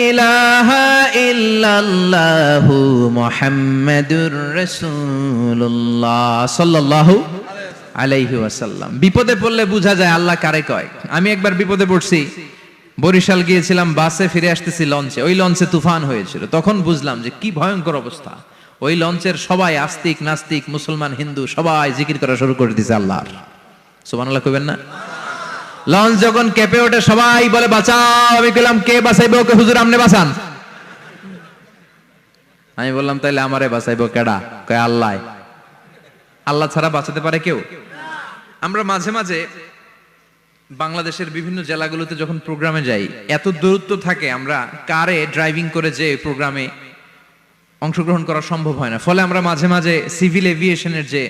ইলাহা ইল্লাল্লাহু মুহাম্মাদুর রাসূলুল্লাহ সাল্লাল্লাহু আলাইহি ওয়াসাল্লাম। বিপদে পড়লে বোঝা যায় আল্লাহ কারে কয়। আমি একবার বিপদে পড়ছি, বরিশাল গিয়েছিলাম, বাসে ফিরে আসতেছি লঞ্চে, ওই লঞ্চে তুফান হয়েছিল। তখন বুঝলাম যে কি ভয়ঙ্কর অবস্থা। ওই লঞ্চের সবাই আস্তিক নাস্তিক মুসলমান হিন্দু সবাই জিকির করা শুরু করে দিয়েছে আল্লাহর। সুবহানাল্লাহ কইবেন না? লঞ্চ যখন কেঁপে ওঠে সবাই বলে বাঁচাও। আমি বললাম কে বাঁচাইবে ওকে? হুজুর আপনি বাঁচান। আমি বললাম তাইলে আমারে বাঁচাইবো কেডা? কয় আল্লাহ। আল্লাহ ছাড়া বাঁচাতে পারে কেউ? আমরা মাঝে মাঝে বাংলাদেশের বিভিন্ন জেলাগুলোতে যখন প্রোগ্রামে যাই, এত দূরত্ব থাকে, আমরা কারে ড্রাইভিং করে যে প্রোগ্রামে অংশগ্রহণ করা সম্ভব হয় না। ফলে আমরা মাঝে মাঝে সিভিল এভিয়েশনের যে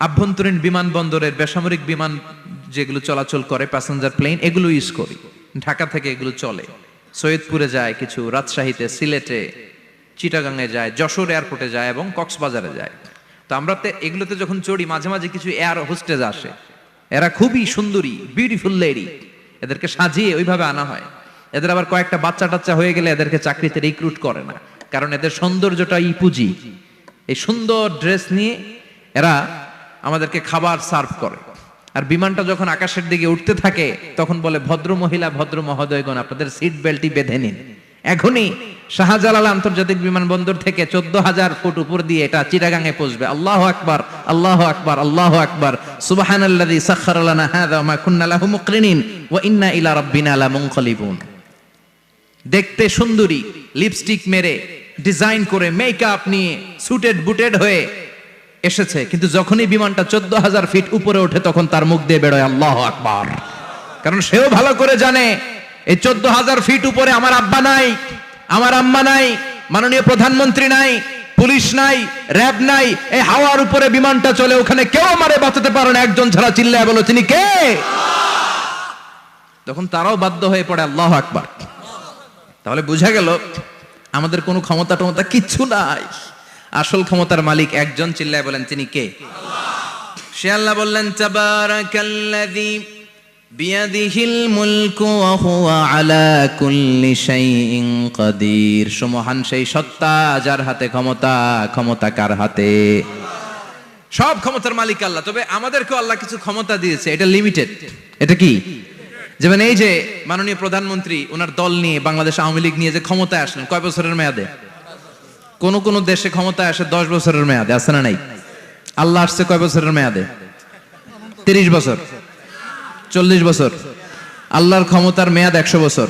আভ্যন্তরীণ বিমানবন্দরের বেসামরিক বিমান যেগুলো চলাচল করে, প্যাসেঞ্জার প্লেন, এগুলো ইউজ করি। ঢাকা থেকে এগুলো চলে, সৈয়দপুরে যায় কিছু, রাজশাহীতে, সিলেটে, চিটাগাংয়ে যায়, যশোর এয়ারপোর্টে যায় এবং কক্সবাজারে যায়। তো আমরা এগুলোতে যখন চড়ি মাঝে মাঝে কিছু এয়ার হোস্টেজ আসে, এরা খুবই সুন্দরী, বিউটিফুল লেডি, এদেরকে সাজিয়ে ওইভাবে আনা হয়। এদের আবার কয়েকটা বাচ্চা টাচ্চা হয়ে গেলে এদেরকে চাকরিতে রিক্রুট করে না, কারণ এদের সৌন্দর্যটাই পুঁজি। এই সুন্দর ড্রেস নিয়ে এরা আমাদেরকে খাবার সার্ভ করে। আর বিমানটা যখন আকাশের দিকে উঠতে থাকে তখন বলে, ভদ্র মহিলা ভদ্র মহোদয়গণ আপনাদের সিট বেল্টটি বেঁধে নিন, এখনই শাহজালাল আন্তর্জাতিক বিমানবন্দর থেকে 14,000 ফুট উপর দিয়ে এটা চিটাগাংয়ে পৌঁছবে। আল্লাহু আকবার, আল্লাহু আকবার, আল্লাহু আকবার, সুবহানাল্লাযী সাখখারা লানা হাযা ওয়া মা কুন্না লাহু মুকরিনিন ওয়া ইন্না ইলা রাব্বিনা লামুনকালিবুন। দেখতে সুন্দরী, লিপস্টিক মেরে, ডিজাইন করে, মেকআপ নিয়ে, সুটেড বুটেড হয়ে এসেছে, কিন্তু যখনই বিমানটা 14,000 ফিট উপরে ওঠে তখন তার মুখ দিয়ে বেরোয় আল্লাহু আকবার। কারণ সেও ভালো করে জানে এই 14,000 ফিট উপরে আমার আব্বা নাই, আমার আম্মা নাই, মাননীয় প্রধানমন্ত্রী নাই, পুলিশ নাই, র্যাব নাই, এই হাওয়ার উপরে বিমানটা চলে, ওখানে কেউ আমারে বাঁচাতে পারে না, একজন ছাড়া। চিল্লায় বলো তিনি কে? তখন তারাও বাধ্য হয়ে পড়ে আল্লাহু আকবার। তাহলে বোঝা গেল আমাদের কোনো ক্ষমতা টমতা কিচ্ছু নাই, আসল ক্ষমতার মালিক একজন। চিল্লায় বলেন তিনি কে? সে আল্লাহ বললেন, তাবারাকাল্লাযী বিয়াদিহিল মুলকু ওয়া হুয়া আলা কুল্লি শাইইন কাদির। সুমহান সেই সত্তা যার হাতে ক্ষমতা। ক্ষমতা কার হাতে? সব ক্ষমতার মালিক আল্লাহ। তবে আমাদেরকেও আল্লাহ কিছু ক্ষমতা দিয়েছে, এটা লিমিটেড। এটা কি? যেমন এই যে মাননীয় প্রধানমন্ত্রী ওনার দল নিয়ে, বাংলাদেশ আওয়ামী লীগ নিয়ে যে ক্ষমতায় আসলেন, কয় বছরের মেয়াদে? কোন কোন দেশে ক্ষমতায় আসে 10 বছরের মেয়াদে, আছে না নাই? আল্লাহ আসছে কয় বছরের মেয়াদে? 30 বছর, 40 বছর। আল্লাহর ক্ষমতার মেয়াদ 100 বছর।